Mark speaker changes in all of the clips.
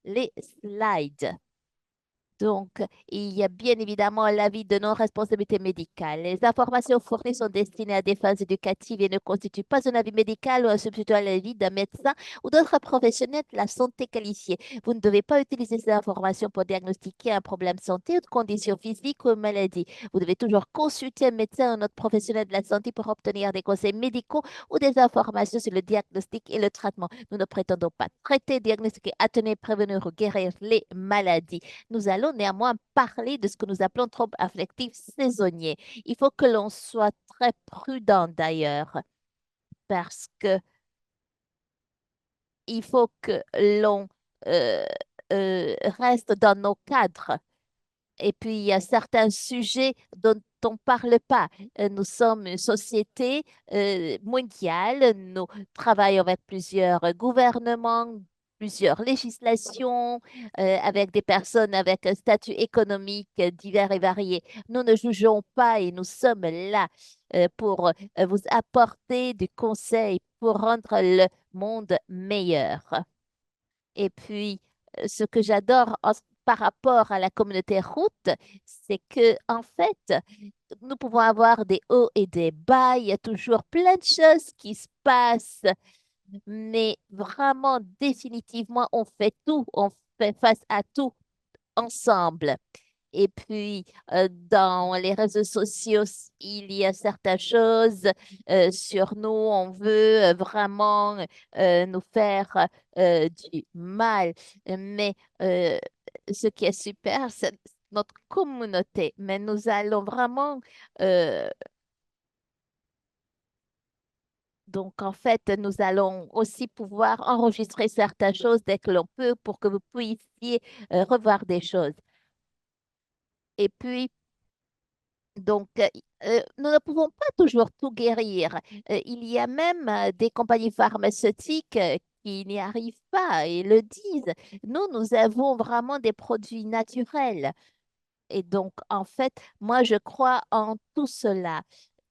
Speaker 1: les slides. Donc, il y a bien évidemment l'avis de non-responsabilité médicale. Les informations fournies sont destinées à des fins éducatives et ne constituent pas un avis médical ou un substitut à l'avis d'un médecin ou d'autres professionnels de la santé qualifiés. Vous ne devez pas utiliser ces informations pour diagnostiquer un problème de santé ou de condition physique ou une maladie. Vous devez toujours consulter un médecin ou un autre professionnel de la santé pour obtenir des conseils médicaux ou des informations sur le diagnostic et le traitement. Nous ne prétendons pas traiter, diagnostiquer, atténuer, prévenir ou guérir les maladies. Nous allons néanmoins parler de ce que nous appelons troubles affectifs saisonniers. Il faut que l'on soit très prudent d'ailleurs, parce que il faut que l'on euh, reste dans nos cadres. Et puis, il y a certains sujets dont on ne parle pas. Nous sommes une société mondiale. Nous travaillons avec plusieurs gouvernements, plusieurs législations, avec des personnes avec un statut économique divers et varié. Nous ne jugeons pas et nous sommes là pour vous apporter du conseil pour rendre le monde meilleur. Et puis, ce que j'adore par rapport à la communauté route, c'est que, en fait, nous pouvons avoir des hauts et des bas. Il y a toujours plein de choses qui se passent, mais vraiment, définitivement, on fait tout, on fait face à tout ensemble. Et puis, dans les réseaux sociaux, il y a certaines choses sur nous. On veut vraiment nous faire du mal. Mais ce qui est super, c'est notre communauté. Mais nous allons vraiment... euh, donc, en fait, nous allons aussi pouvoir enregistrer certaines choses dès que l'on peut pour que vous puissiez revoir des choses. Et puis, donc, nous ne pouvons pas toujours tout guérir. Il y a même des compagnies pharmaceutiques qui n'y arrivent pas et le disent. Nous avons vraiment des produits naturels. Et donc, en fait, moi, je crois en tout cela.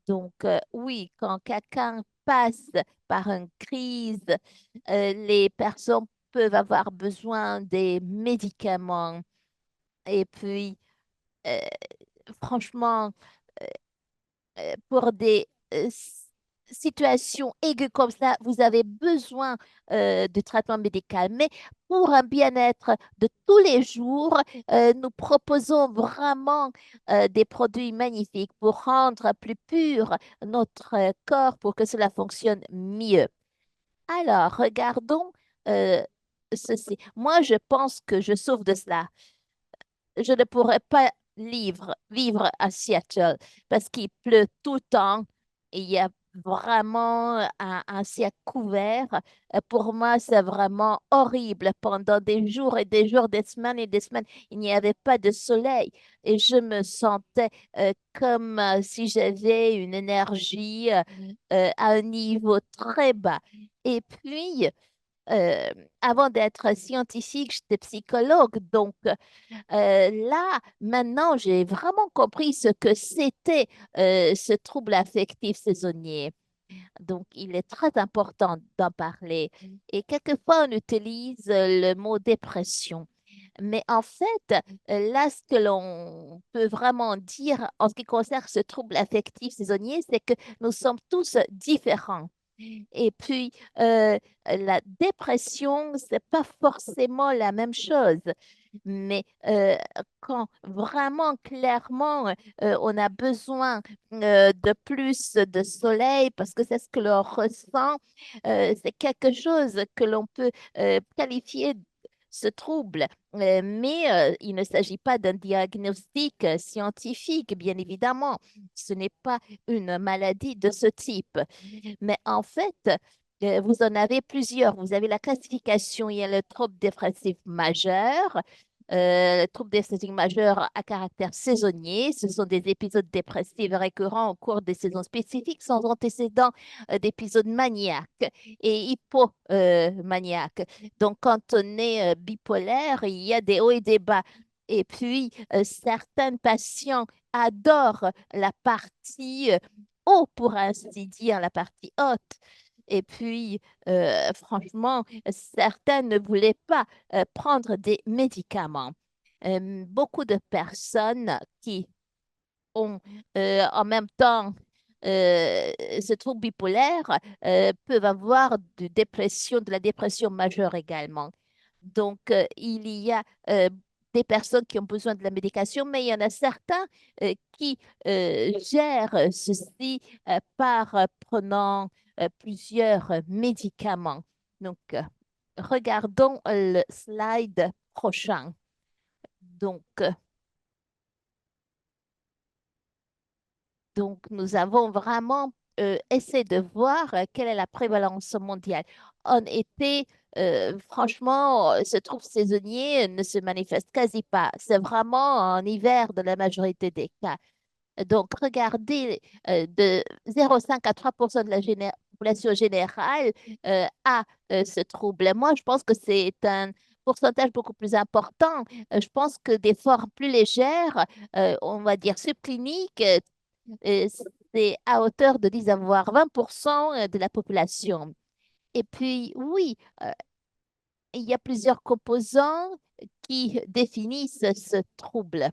Speaker 1: Donc, oui, quand quelqu'un passe par une crise, les personnes peuvent avoir besoin des médicaments. Et puis, euh, franchement, pour des situations aiguës comme ça, vous avez besoin de traitement médical. Mais pour un bien-être de tous les jours, nous proposons vraiment des produits magnifiques pour rendre plus pur notre corps pour que cela fonctionne mieux. Alors, regardons euh, ceci. Moi, je pense que je souffre de cela. Je ne pourrais pas vivre à Seattle parce qu'il pleut tout le temps et il y a vraiment un ciel couvert. Pour moi, c'est vraiment horrible. Pendant des jours et des jours, des semaines et des semaines, il n'y avait pas de soleil et je me sentais comme si j'avais une énergie à un niveau très bas. Et puis, euh, avant d'être scientifique, j'étais psychologue. Donc, là, maintenant, j'ai vraiment compris ce que c'était ce trouble affectif saisonnier. Donc, il est très important d'en parler. Et quelquefois, on utilise le mot dépression. Mais en fait, là, ce que l'on peut vraiment dire en ce qui concerne ce trouble affectif saisonnier, c'est que nous sommes tous différents. Et puis, la dépression, c'est pas forcément la même chose. Mais quand vraiment, clairement, on a besoin de plus de soleil parce que c'est ce que l'on ressent, c'est quelque chose que l'on peut qualifier ce trouble. Mais il ne s'agit pas d'un diagnostic scientifique, bien évidemment. Ce n'est pas une maladie de ce type. Mais en fait, vous en avez plusieurs. Vous avez la classification, il y a le trouble dépressif majeur. Le trouble dépressif majeur à caractère saisonnier, ce sont des épisodes dépressifs récurrents au cours des saisons spécifiques sans antécédent d'épisodes maniaques et hypomaniaques. Donc, quand on est bipolaire, il y a des hauts et des bas. Et puis, certains patients adorent la partie haut, pour ainsi dire, la partie haute. Et puis, franchement, certains ne voulaient pas prendre des médicaments. Beaucoup de personnes qui ont en même temps ce trouble bipolaire peuvent avoir de la dépression majeure également. Donc, il y a des personnes qui ont besoin de la médication, mais il y en a certains qui gèrent ceci par prenant plusieurs médicaments. Donc, regardons le slide prochain. Donc, nous avons vraiment essayé de voir quelle est la prévalence mondiale. En été, franchement, ce trouble saisonnier ne se manifeste quasi pas. C'est vraiment en hiver de la majorité des cas. Donc, regardez, de 0,5 à 3% de la population générale a ce trouble. Moi, je pense que c'est un pourcentage beaucoup plus important. Je pense que des formes plus légères, on va dire subcliniques, euh, c'est à hauteur de 10 à voire 20% de la population. Et puis, oui, il y a plusieurs composants qui définissent ce trouble.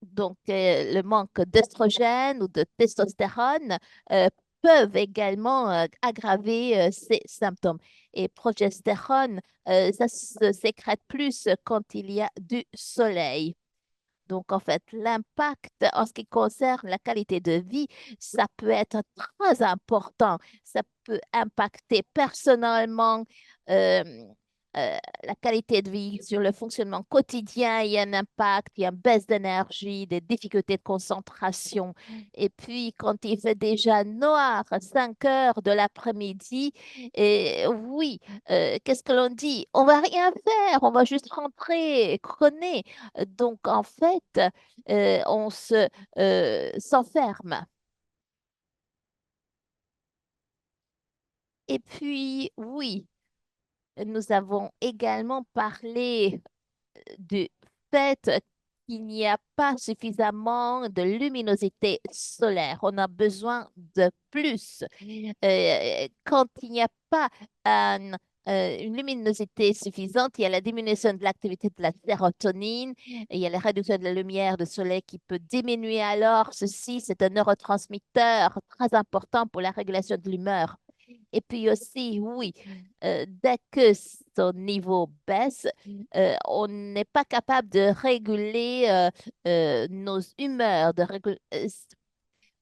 Speaker 1: Donc, le manque d'estrogène ou de testostérone euh, peuvent également aggraver ces symptômes. Et progestérone, ça se sécrète plus quand il y a du soleil. Donc, en fait, l'impact en ce qui concerne la qualité de vie, ça peut être très important. Ça peut impacter personnellement euh, la qualité de vie sur le fonctionnement quotidien. Il y a un impact, il y a une baisse d'énergie, des difficultés de concentration. Et puis, quand il fait déjà noir à 5 heures de l'après-midi, et oui, qu'est-ce que l'on dit? On va rien faire, on va juste rentrer, connaître. Donc, en fait, on s'enferme. Et puis, oui, nous avons également parlé du fait qu'il n'y a pas suffisamment de luminosité solaire. On a besoin de plus. Quand il n'y a pas une luminosité suffisante, il y a la diminution de l'activité de la sérotonine, il y a la réduction de la lumière de soleil qui peut diminuer alors. Ceci, c'est un neurotransmetteur très important pour la régulation de l'humeur. Et puis aussi, oui, dès que son niveau baisse, on n'est pas capable de réguler nos humeurs,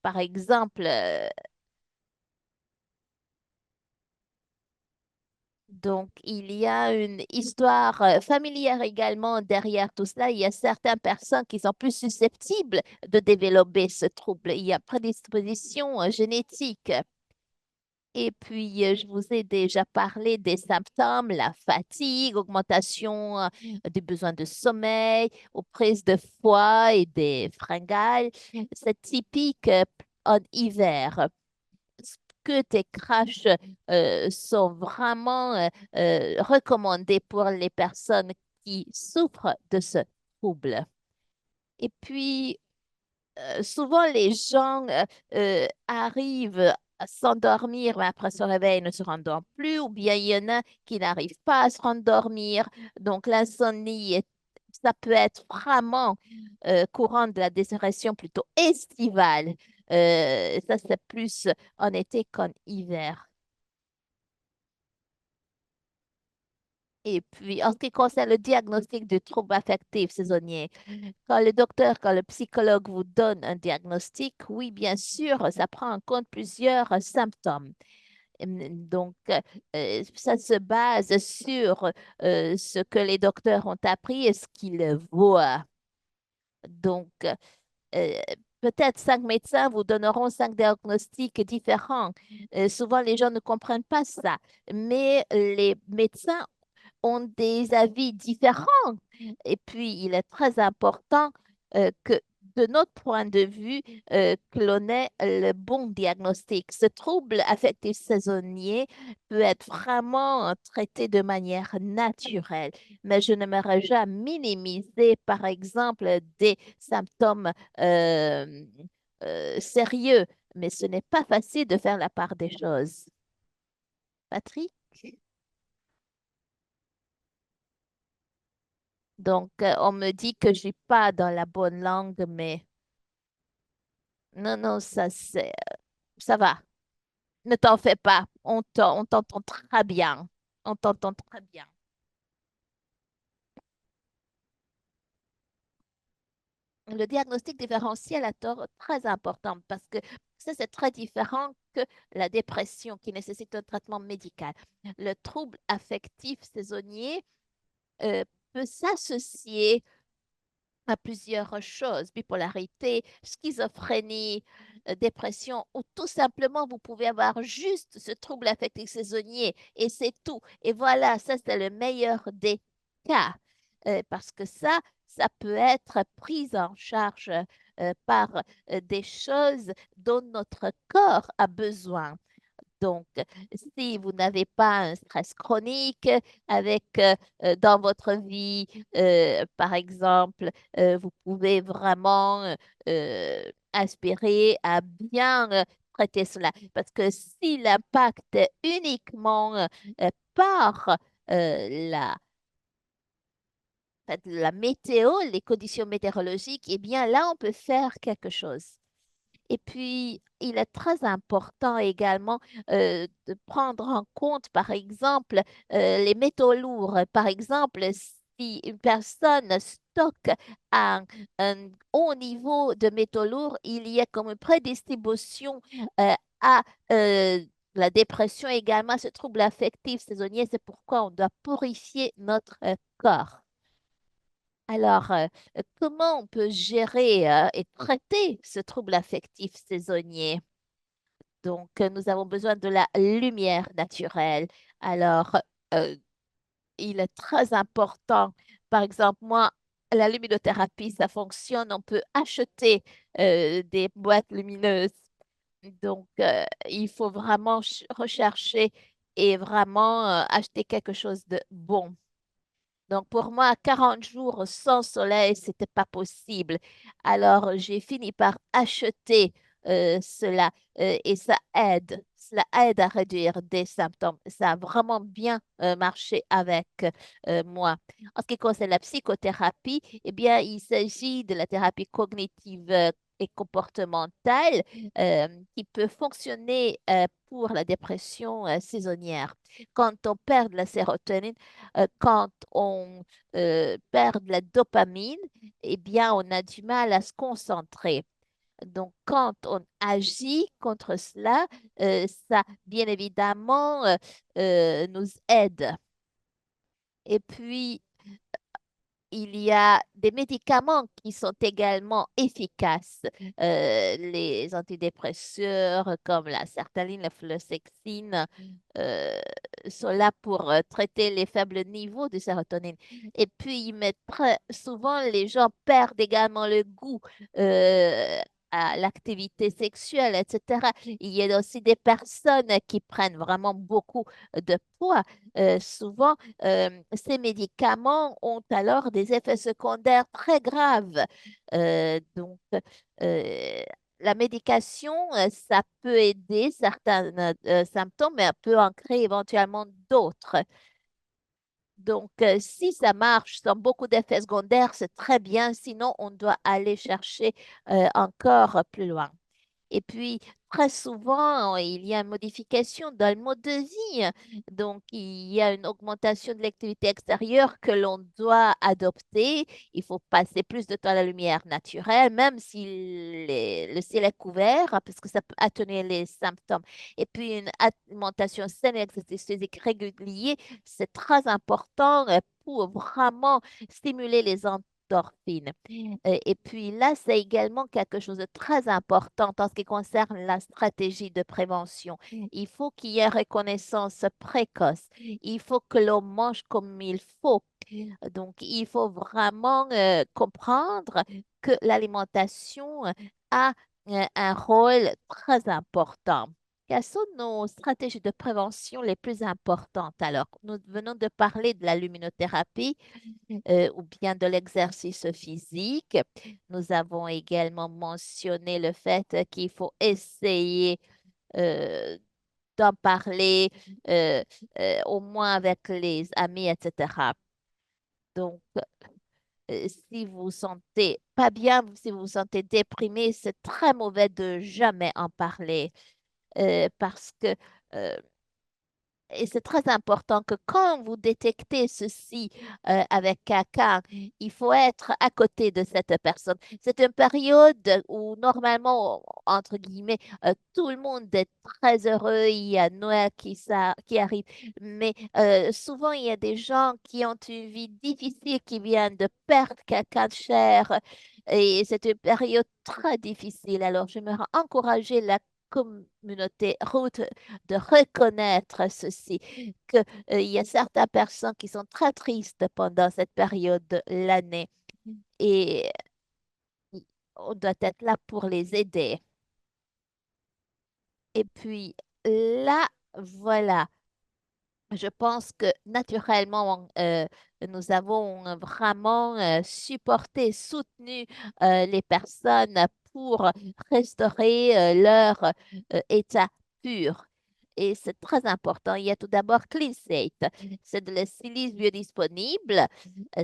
Speaker 1: par exemple, donc il y a une histoire familière également derrière tout cela. Il y a certaines personnes qui sont plus susceptibles de développer ce trouble. Il y a prédisposition génétique. Et puis, je vous ai déjà parlé des symptômes, la fatigue, augmentation des besoins de sommeil, aux prises de foie et des fringales. C'est typique en hiver. Ce que tes crashs sont vraiment recommandés pour les personnes qui souffrent de ce trouble. Et puis, souvent, les gens arrivent à s'endormir, mais après se réveil, ne se rendorment plus, ou bien il y en a qui n'arrivent pas à se rendormir. Donc, ça peut être vraiment courant de la dépression plutôt estivale. Ça, c'est plus en été qu'en hiver. Et puis, en ce qui concerne le diagnostic du trouble affectif saisonnier, quand le psychologue vous donne un diagnostic, oui, bien sûr, ça prend en compte plusieurs symptômes. Donc, ça se base sur ce que les docteurs ont appris et ce qu'ils voient. Donc, euh, peut-être 5 médecins vous donneront 5 diagnostics différents. Souvent, les gens ne comprennent pas ça, mais les médecins ont des avis différents. Et puis, il est très important que, de notre point de vue, que l'on ait le bon diagnostic. Ce trouble affectif saisonnier peut être vraiment traité de manière naturelle, mais je n'aimerais jamais minimiser, par exemple, des symptômes euh, sérieux. mais ce n'est pas facile de faire la part des choses. Patrick? Donc, on me dit que je suis pas dans la bonne langue, mais non, non, ça va. Ne t'en fais pas. On t'entend très bien. On t'entend très bien. Le diagnostic différentiel a tort très important parce que ça, c'est très différent que la dépression qui nécessite un traitement médical. Le trouble affectif saisonnier euh, peut s'associer à plusieurs choses, bipolarité, schizophrénie, dépression, ou tout simplement vous pouvez avoir juste ce trouble affectif saisonnier et c'est tout. Et voilà, ça c'est le meilleur des cas. Parce que ça peut être pris en charge par des choses dont notre corps a besoin. Donc, si vous n'avez pas un stress chronique avec dans votre vie, par exemple, vous pouvez vraiment aspirer à bien traiter cela. Parce que si l'impact est uniquement par la, en fait, la météo, les conditions météorologiques, eh bien là, on peut faire quelque chose. Et puis, il est très important également de prendre en compte, par exemple, les métaux lourds. Par exemple, si une personne stocke un haut niveau de métaux lourds, il y a comme une prédistribution à la dépression également, ce trouble affectif saisonnier. C'est pourquoi on doit purifier notre corps. Alors, comment on peut gérer et traiter ce trouble affectif saisonnier? Donc, nous avons besoin de la lumière naturelle. Alors, euh, il est très important. Par exemple, moi, la luminothérapie, ça fonctionne. On peut acheter des boîtes lumineuses. Donc, il faut vraiment rechercher et vraiment acheter quelque chose de bon. Donc, pour moi, 40 jours sans soleil, c'était pas possible. Alors, j'ai fini par acheter cela et ça aide. Cela aide à réduire des symptômes. Ça a vraiment bien marché avec moi. En ce qui concerne la psychothérapie, eh bien, il s'agit de la thérapie cognitive et comportementale euh, qui peut fonctionner pour la dépression saisonnière. Quand on perd de la sérotonine, quand on perd de la dopamine, eh bien, on a du mal à se concentrer. Donc, quand on agit contre cela, ça, bien évidemment, nous aide. Et puis, il y a des médicaments qui sont également efficaces. Les antidépresseurs comme la sertraline, la fluoxétine euh, sont là pour traiter les faibles niveaux de sérotonine. Et puis, mais très souvent, les gens perdent également le goût à l'activité sexuelle, etc. Il y a aussi des personnes qui prennent vraiment beaucoup de poids. Souvent, ces médicaments ont alors des effets secondaires très graves. Donc, euh, la médication, ça peut aider certains symptômes, mais elle peut en créer éventuellement d'autres. Donc, si ça marche sans beaucoup d'effets secondaires, c'est très bien. Sinon, on doit aller chercher encore plus loin. Et puis, très souvent, il y a une modification dans le mode de vie. Donc, il y a une augmentation de l'activité extérieure que l'on doit adopter. Il faut passer plus de temps à la lumière naturelle, même si le ciel est couvert, hein, parce que ça peut atténuer les symptômes. Et puis, une alimentation saine et exercice physique régulier, c'est très important pour vraiment stimuler les endorphines. Et puis là, c'est également quelque chose de très important en ce qui concerne la stratégie de prévention. Il faut qu'il y ait reconnaissance précoce. Il faut que l'on mange comme il faut. Donc, il faut vraiment comprendre que l'alimentation a un rôle très important. Quelles sont nos stratégies de prévention les plus importantes? Alors, nous venons de parler de la luminothérapie ou bien de l'exercice physique. Nous avons également mentionné le fait qu'il faut essayer euh, d'en parler au moins avec les amis, etc. Donc, si vous vous sentez pas bien, si vous vous sentez déprimé, c'est très mauvais de jamais en parler parce que euh, et c'est très important que quand vous détectez ceci avec quelqu'un, il faut être à côté de cette personne. C'est une période où normalement, entre guillemets, tout le monde est très heureux. Il y a Noël qui arrive. Mais souvent, il y a des gens qui ont une vie difficile, qui viennent de perdre quelqu'un de cher. Et c'est une période très difficile. Alors, j'aimerais encourager la communauté route de reconnaître ceci, que, il y a certaines personnes qui sont très tristes pendant cette période de l'année et on doit être là pour les aider. Et puis là, voilà. Je pense que naturellement, nous avons vraiment supporté, soutenu les personnes pour restaurer leur état pur. Et c'est très important. Il y a tout d'abord CleanState. C'est de la silice biodisponible.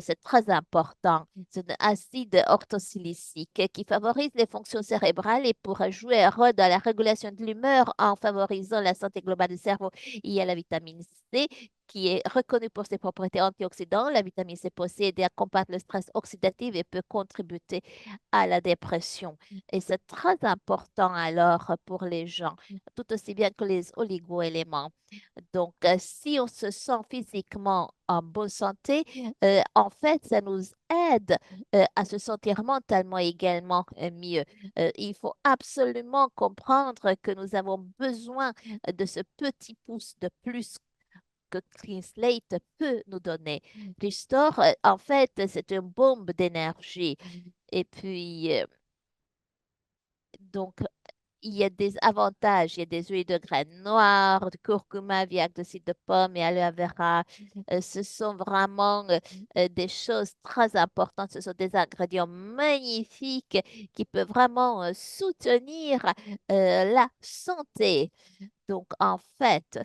Speaker 1: C'est très important. C'est un acide orthosilicique qui favorise les fonctions cérébrales et pourra jouer un rôle dans la régulation de l'humeur en favorisant la santé globale du cerveau. Il y a la vitamine C qui est reconnue pour ses propriétés antioxydantes. La vitamine C peut aussi aider à combattre le stress oxydatif et peut contribuer à la dépression. Et c'est très important alors pour les gens, tout aussi bien que les oligo-éléments. Donc, si on se sent physiquement en bonne santé, en fait, ça nous aide à se sentir mentalement également mieux. Il faut absolument comprendre que nous avons besoin de ce petit pouce de plus que Clean Slate peut nous donner. Restore, en fait, c'est une bombe d'énergie. Et puis, donc, il y a des avantages. Il y a des huiles de graines noires, de curcuma, vinaigre de cidre de pomme et aloe vera. Ce sont vraiment des choses très importantes. Ce sont des ingrédients magnifiques qui peuvent vraiment soutenir la santé. Donc, en fait,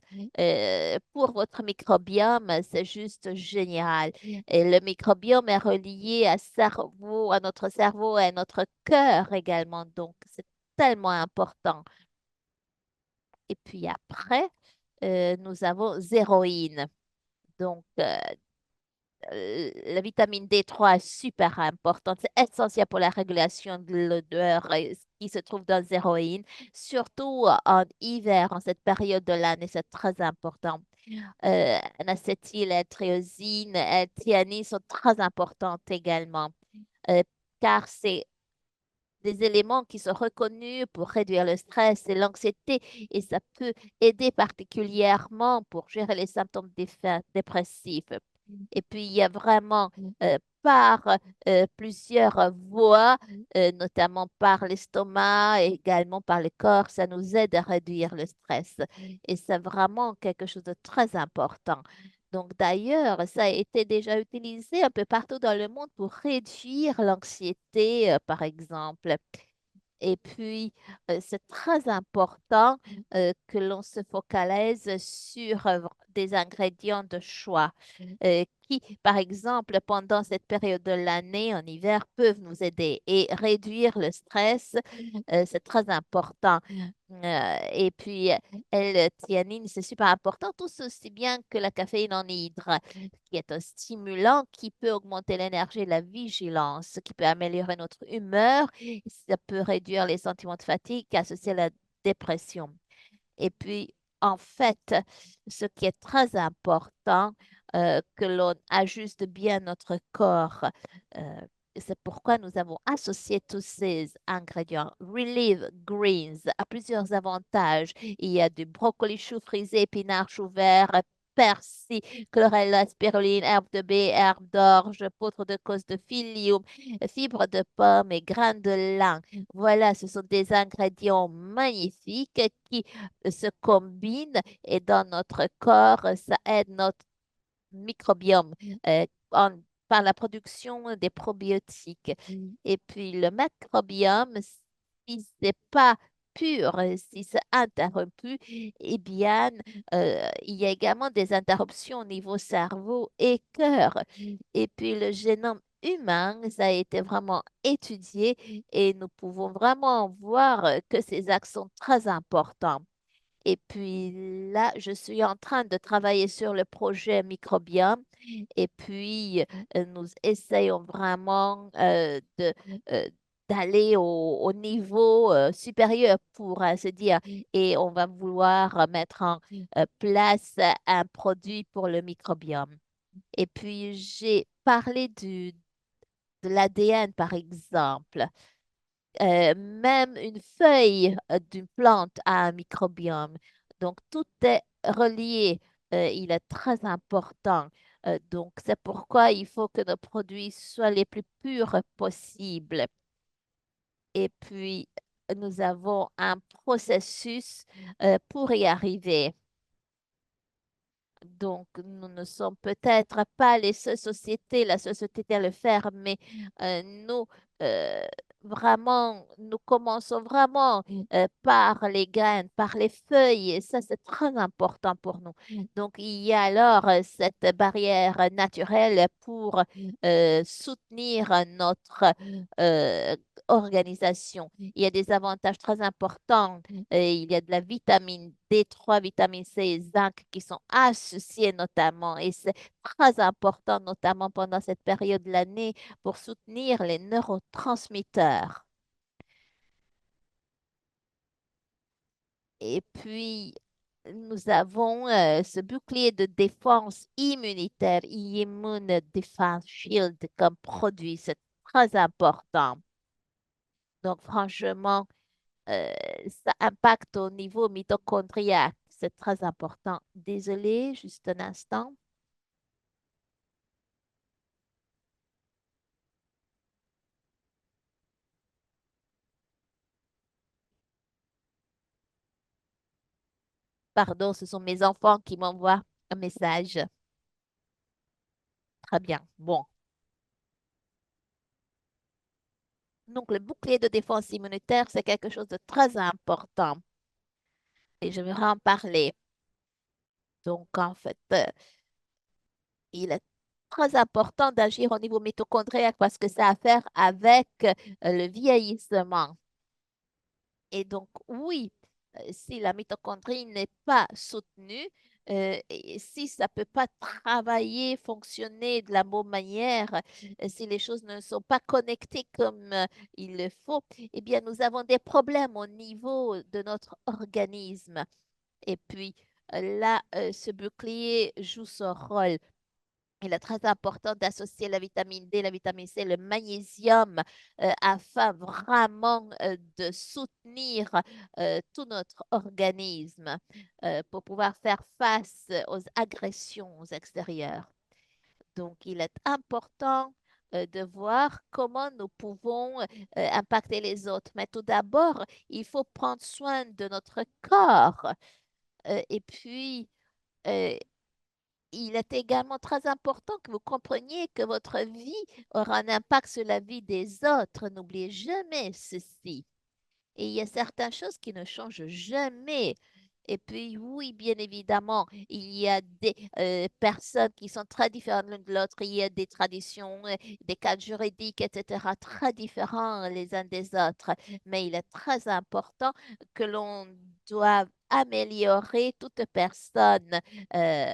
Speaker 1: pour votre microbiome, c'est juste génial. Et le microbiome est relié à notre cerveau et à notre cœur également. Donc, c'est tellement important. Et puis après, nous avons zéroïne. Donc, la vitamine D3 est super importante. C'est essentiel pour la régulation de l'odeur qui se trouve dans zéroïne, surtout en hiver, en cette période de l'année, c'est très important. L'acétyl, la tyrosine, la thianine sont très importantes également, euh, car c'est des éléments qui sont reconnus pour réduire le stress et l'anxiété et ça peut aider particulièrement pour gérer les symptômes dépressifs. Et puis, il y a vraiment par plusieurs voies, notamment par l'estomac et également par le corps, ça nous aide à réduire le stress. Et c'est vraiment quelque chose de très important. Donc, d'ailleurs, ça a été déjà utilisé un peu partout dans le monde pour réduire l'anxiété, par exemple. Et puis, c'est très important que l'on se focalise sur des ingrédients de choix qui, par exemple, pendant cette période de l'année, en hiver, peuvent nous aider et réduire le stress. C'est très important. Et puis, L-théanine, c'est super important, tout aussi bien que la caféine en hydre, qui est un stimulant qui peut augmenter l'énergie et la vigilance, qui peut améliorer notre humeur. Ça peut réduire les sentiments de fatigue associés à la dépression. Et puis, en fait, ce qui est très important, que l'on ajuste bien notre corps. euh, c'est pourquoi nous avons associé tous ces ingrédients. Relieve Greens a plusieurs avantages. Il y a du brocoli, chou frisé, épinards, chou vert, persil, chlorella, spiruline, herbe de baie, herbe d'orge, poudre de cause de psyllium, fibres de pomme et graines de lin. Voilà, ce sont des ingrédients magnifiques qui se combinent et dans notre corps, ça aide notre microbiome par la production des probiotiques. Et puis le microbiome, si c'est pas pur, si c'est interrompu, eh bien, il y a également des interruptions au niveau cerveau et cœur. Et puis le génome humain, ça a été vraiment étudié et nous pouvons vraiment voir que ces axes sont très importants. Et puis là, je suis en train de travailler sur le projet microbiome et puis nous essayons vraiment euh, d'aller au niveau supérieur pour se dire et on va vouloir mettre en place un produit pour le microbiome. Et puis j'ai parlé de l'ADN par exemple. Même une feuille d'une plante a un microbiome. Donc, tout est relié. Il est très important. Donc, c'est pourquoi il faut que nos produits soient les plus purs possibles. Et puis, nous avons un processus pour y arriver. Donc, nous ne sommes peut-être pas les seules sociétés, la seule société à le faire, mais nous, euh, vraiment, nous commençons vraiment par les graines, par les feuilles, et ça, c'est très important pour nous. Donc, il y a alors cette barrière naturelle pour soutenir notre euh, organisation. Il y a des avantages très importants il y a de la vitamine D3, vitamine C et zinc qui sont associés notamment. Et c'est très important, notamment pendant cette période de l'année, pour soutenir les neurotransmetteurs. Et puis, nous avons ce bouclier de défense immunitaire, Immune Defense Shield, comme produit. C'est très important. Donc, franchement, euh, ça impacte au niveau mitochondriaque. C'est très important. Désolée, juste un instant. Pardon, ce sont mes enfants qui m'envoient un message. Très bien. Bon. Donc, le bouclier de défense immunitaire, c'est quelque chose de très important et je vais en parler. Donc, en fait, il est très important d'agir au niveau mitochondriaque parce que ça a à faire avec le vieillissement. Et donc, oui, si la mitochondrie n'est pas soutenue, et si ça ne peut pas travailler, fonctionner de la bonne manière, si les choses ne sont pas connectées comme il le faut, eh bien, nous avons des problèmes au niveau de notre organisme. Et puis, là, ce bouclier joue son rôle. Il est très important d'associer la vitamine D, la vitamine C, le magnésium afin vraiment de soutenir tout notre organisme pour pouvoir faire face aux agressions extérieures. Donc, il est important de voir comment nous pouvons impacter les autres. Mais tout d'abord, il faut prendre soin de notre corps. Et puis, euh, il est également très important que vous compreniez que votre vie aura un impact sur la vie des autres. N'oubliez jamais ceci. Et il y a certaines choses qui ne changent jamais. Et puis, oui, bien évidemment, il y a des personnes qui sont très différentes l'une de l'autre. Il y a des traditions, des cadres juridiques, etc., très différents les uns des autres. Mais il est très important que l'on doive améliorer toute personne. euh,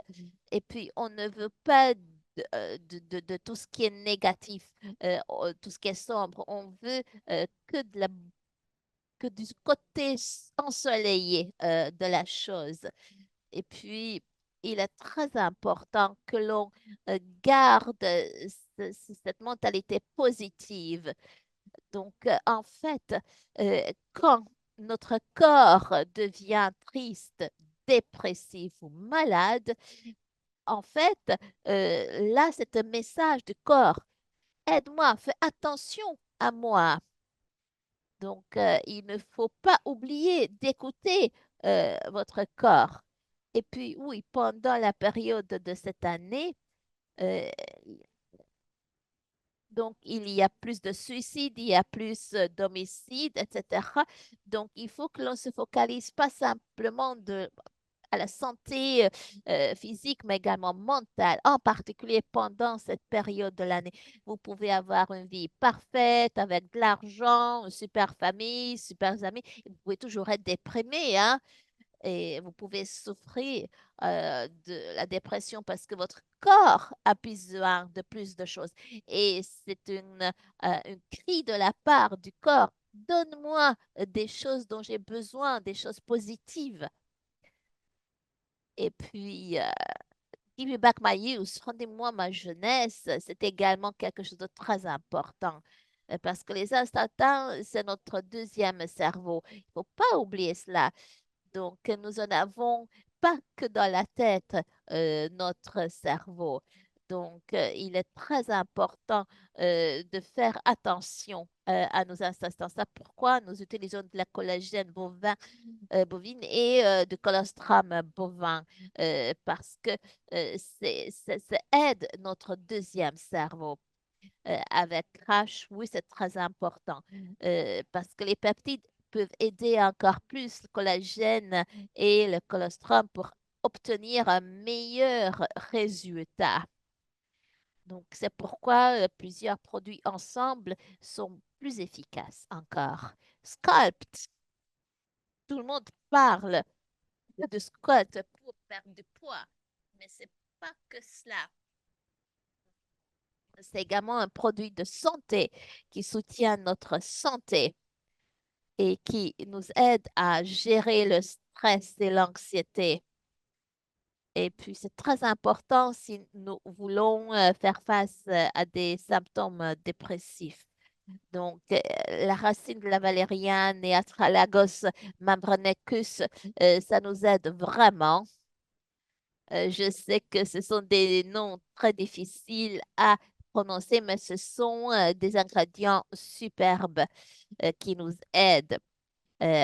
Speaker 1: et puis, on ne veut pas de tout ce qui est négatif, tout ce qui est sombre. On veut que du côté ensoleillé de la chose. Et puis, il est très important que l'on garde cette mentalité positive. Donc, en fait, quand notre corps devient triste, dépressif ou malade, En fait, là, c'est un message du corps. Aide-moi, fais attention à moi. Donc, il ne faut pas oublier d'écouter votre corps. Et puis, oui, pendant la période de cette année, euh, donc il y a plus de suicides, il y a plus d'homicides, etc. Donc, il faut que l'on se focalise pas simplement à la santé physique, mais également mentale, en particulier pendant cette période de l'année. Vous pouvez avoir une vie parfaite avec de l'argent, une super famille, super amis. Vous pouvez toujours être déprimé, hein, et vous pouvez souffrir de la dépression parce que votre corps a besoin de plus de choses. Et c'est une cri de la part du corps. Donne-moi des choses dont j'ai besoin, des choses positives. Et puis, Give me back my youth, rendez-moi ma jeunesse, c'est également quelque chose de très important. Parce que les instants, c'est notre deuxième cerveau. Il ne faut pas oublier cela. Donc, nous en avons pas que dans la tête, notre cerveau. Donc, il est très important de faire attention à nos instants. C'est pourquoi nous utilisons de la collagène bovine et de colostrum bovin parce que ça aide notre deuxième cerveau. Avec Crash, oui, c'est très important parce que les peptides peuvent aider encore plus le collagène et le colostrum pour obtenir un meilleur résultat. Donc, c'est pourquoi plusieurs produits ensemble sont plus efficaces encore. Sculpt, tout le monde parle de squat pour perdre du poids, mais c'est pas que cela. C'est également un produit de santé qui soutient notre santé et qui nous aide à gérer le stress et l'anxiété. Et puis, c'est très important si nous voulons faire face à des symptômes dépressifs. Donc, la racine de la valériane et Astragalus membranacus, ça nous aide vraiment. Je sais que ce sont des noms très difficiles à prononcer, mais ce sont des ingrédients superbes qui nous aident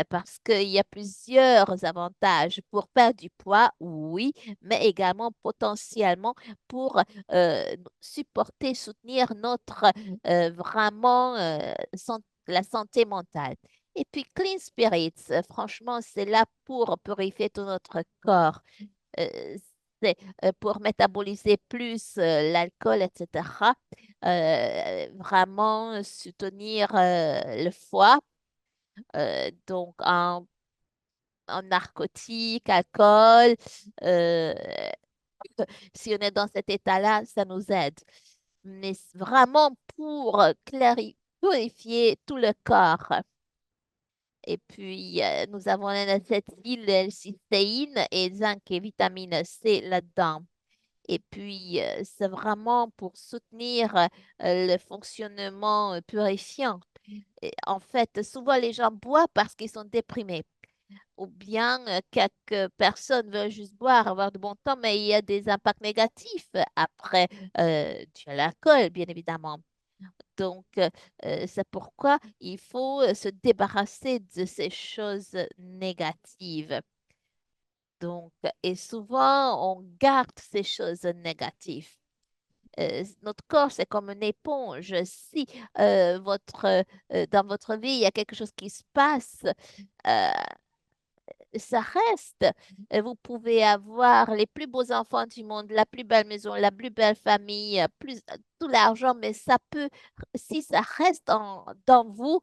Speaker 1: parce qu'il y a plusieurs avantages pour perdre du poids, oui, mais également potentiellement pour supporter, soutenir notre vraiment la santé mentale. Et puis Clean Spirits, franchement, c'est là pour purifier tout notre corps. Euh, c'est pour métaboliser plus l'alcool, etc. Vraiment soutenir le foie. Donc, en narcotique, alcool, euh, si on est dans cet état-là, ça nous aide. Mais vraiment pour purifier tout le corps. Et puis, nous avons l'N-acétyl, L-cystéine et zinc et vitamine C là-dedans. Et puis, c'est vraiment pour soutenir le fonctionnement purifiant. Et en fait, souvent les gens boivent parce qu'ils sont déprimés. Ou bien quelques personnes veulent juste boire, avoir de bon temps, mais il y a des impacts négatifs après du l'alcool, bien évidemment. Donc, c'est pourquoi il faut se débarrasser de ces choses négatives. Donc, et souvent, on garde ces choses négatives. Notre corps, c'est comme une éponge. Si dans votre vie, il y a quelque chose qui se passe, euh, ça reste. Vous pouvez avoir les plus beaux enfants du monde, la plus belle maison, la plus belle famille, tout l'argent, mais ça peut, si ça reste dans vous,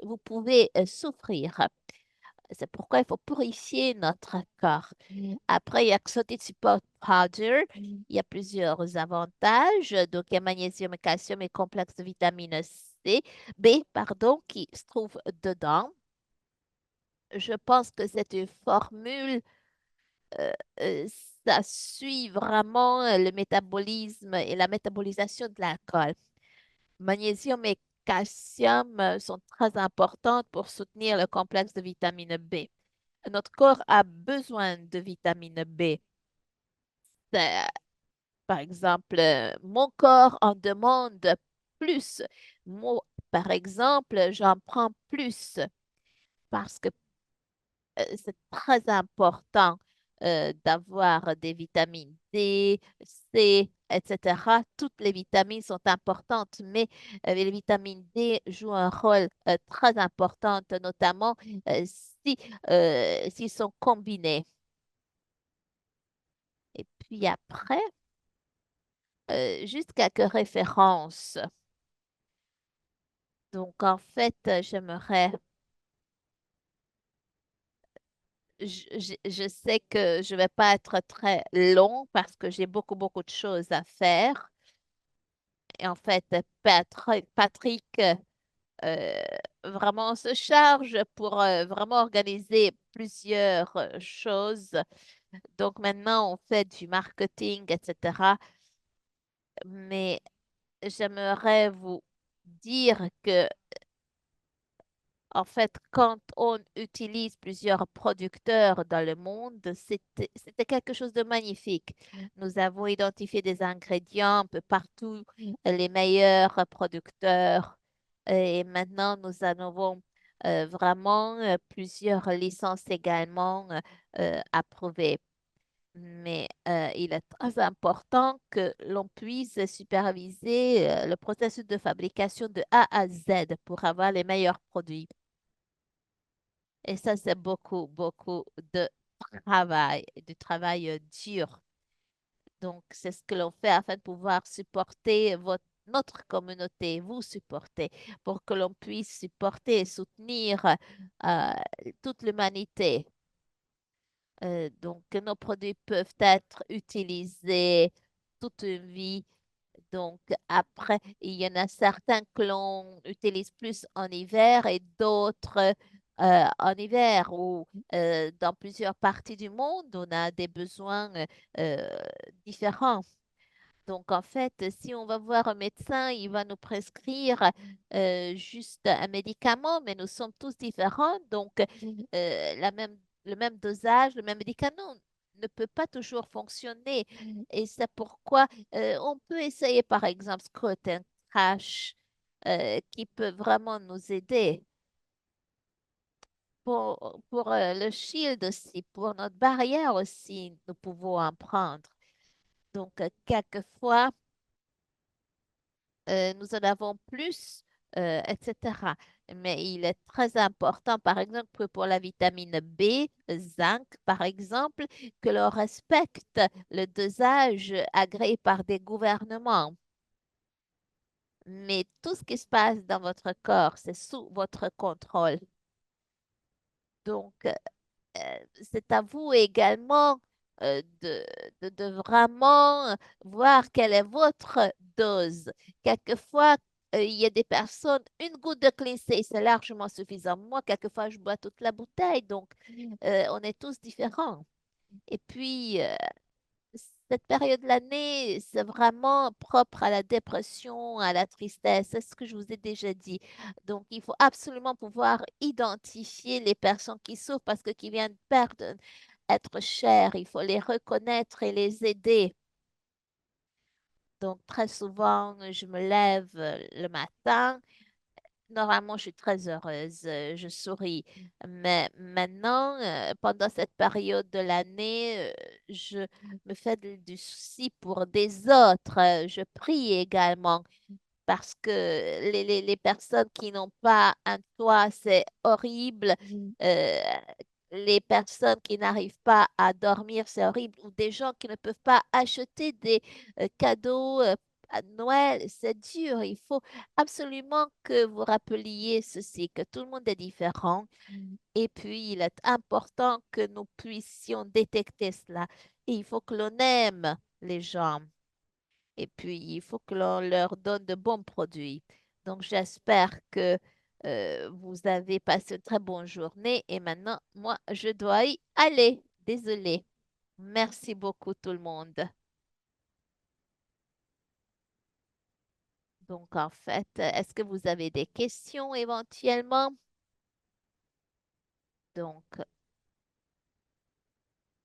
Speaker 1: vous pouvez souffrir. C'est pourquoi il faut purifier notre corps. Après, il y a Exotic Support Powder. Il y a plusieurs avantages. Donc, il y a magnésium, calcium et complexe de vitamine B, pardon, qui se trouve dedans. Je pense que c'est une formule, euh, euh, ça suit vraiment le métabolisme et la métabolisation de l'alcool. Magnésium et calcium sont très importants pour soutenir le complexe de vitamine B. Notre corps a besoin de vitamine B. Par exemple, mon corps en demande plus. Moi, par exemple, j'en prends plus parce que c'est très important d'avoir des vitamines D, C, etc. Toutes les vitamines sont importantes, mais les vitamines D jouent un rôle très important, notamment euh, si, s'ils sont combinés. Et puis après, juste quelques références. Donc, en fait, j'aimerais, je sais que je vais pas être très long parce que j'ai beaucoup, beaucoup de choses à faire. Et en fait, Patrick euh, vraiment se charge pour vraiment organiser plusieurs choses. Donc maintenant, on fait du marketing, etc. Mais j'aimerais vous dire que en fait, quand on utilise plusieurs producteurs dans le monde, c'était quelque chose de magnifique. Nous avons identifié des ingrédients un peu partout, les meilleurs producteurs. Et maintenant, nous en avons vraiment plusieurs licences également approuvées. Mais il est très important que l'on puisse superviser le processus de fabrication de A à Z pour avoir les meilleurs produits. Et ça, c'est beaucoup, beaucoup de travail, du travail dur. Donc, c'est ce que l'on fait afin de pouvoir supporter notre communauté, vous supporter, pour que l'on puisse supporter et soutenir euh, toute l'humanité. Donc, nos produits peuvent être utilisés toute une vie. Donc, après, il y en a certains que l'on utilise plus en hiver et d'autres en hiver ou dans plusieurs parties du monde, on a des besoins euh, différents. Donc, en fait, si on va voir un médecin, il va nous prescrire juste un médicament, mais nous sommes tous différents. Donc, le même dosage, le même médicament ne peut pas toujours fonctionner. Et c'est pourquoi on peut essayer, par exemple, Scrotin Crash, qui peut vraiment nous aider. Pour le shield aussi, pour notre barrière aussi, nous pouvons en prendre. Donc, quelquefois, nous en avons plus, etc. Mais il est très important, par exemple, que pour la vitamine B, zinc, par exemple, que l'on respecte le dosage agréé par des gouvernements. Mais tout ce qui se passe dans votre corps, c'est sous votre contrôle. Donc, c'est à vous également de vraiment voir quelle est votre dose. Quelquefois, il y a des personnes, une goutte de Cleansay, c'est largement suffisant. Moi, quelquefois, je bois toute la bouteille, donc on est tous différents. Et puis, cette période de l'année, c'est vraiment propre à la dépression, à la tristesse. C'est ce que je vous ai déjà dit. Donc, il faut absolument pouvoir identifier les personnes qui souffrent parce que qui viennent perdre être chers. Il faut les reconnaître et les aider. Donc, très souvent, je me lève le matin. Normalement, je suis très heureuse, je souris. Mais maintenant, pendant cette période de l'année, je me fais du souci pour des autres. Je prie également parce que les personnes qui n'ont pas un toit, c'est horrible. Euh, les personnes qui n'arrivent pas à dormir, c'est horrible. Ou des gens qui ne peuvent pas acheter des cadeaux à Noël, c'est dur. Il faut absolument que vous rappeliez ceci, que tout le monde est différent. Et puis, il est important que nous puissions détecter cela. Et il faut que l'on aime les gens. Et puis, il faut que l'on leur donne de bons produits. Donc, j'espère que vous avez passé une très bonne journée. Et maintenant, moi, je dois y aller. Désolée. Merci beaucoup, tout le monde. Donc, en fait, est-ce que vous avez des questions éventuellement? Donc,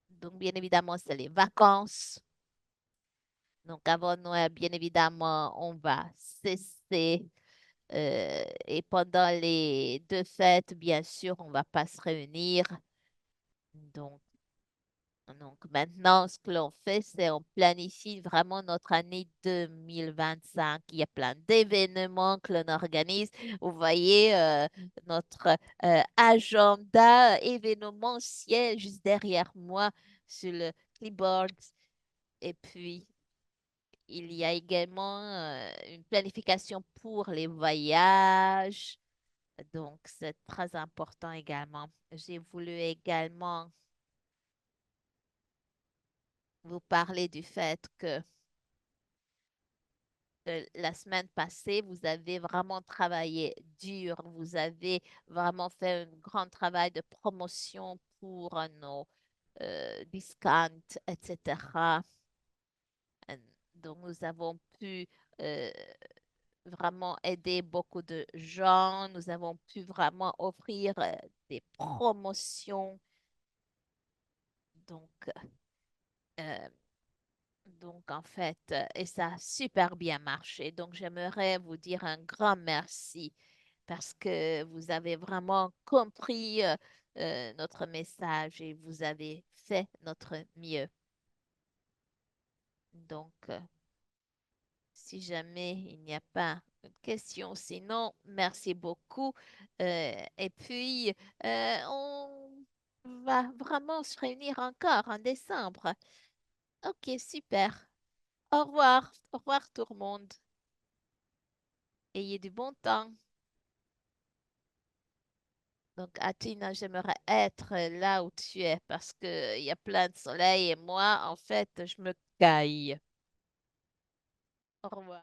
Speaker 1: donc bien évidemment, c'est les vacances. Donc, avant Noël, bien évidemment, on va cesser. Et pendant les deux fêtes, bien sûr, on va pas se réunir. Donc, donc maintenant, ce que l'on fait, c'est on planifie vraiment notre année 2025. Il y a plein d'événements que l'on organise. Vous voyez notre agenda événementiel juste derrière moi sur le clipboard. Et puis, il y a également une planification pour les voyages. Donc, c'est très important également. J'ai voulu également vous parler du fait que la semaine passée, vous avez vraiment travaillé dur. Vous avez vraiment fait un grand travail de promotion pour nos discounts, etc. Euh, Donc, nous avons pu euh, vraiment aider beaucoup de gens. Nous avons pu vraiment offrir des promotions. Donc, euh, en fait, et ça a super bien marché. Donc, j'aimerais vous dire un grand merci parce que vous avez vraiment compris notre message et vous avez fait notre mieux. Donc, si jamais il n'y a pas de questions, sinon, merci beaucoup. Et puis, on va vraiment se réunir encore en décembre. Ok, super. Au revoir. Au revoir tout le monde. Ayez du bon temps. Donc, Athena, j'aimerais être là où tu es parce qu'il y a plein de soleil et moi, en fait, je me caille. Au revoir.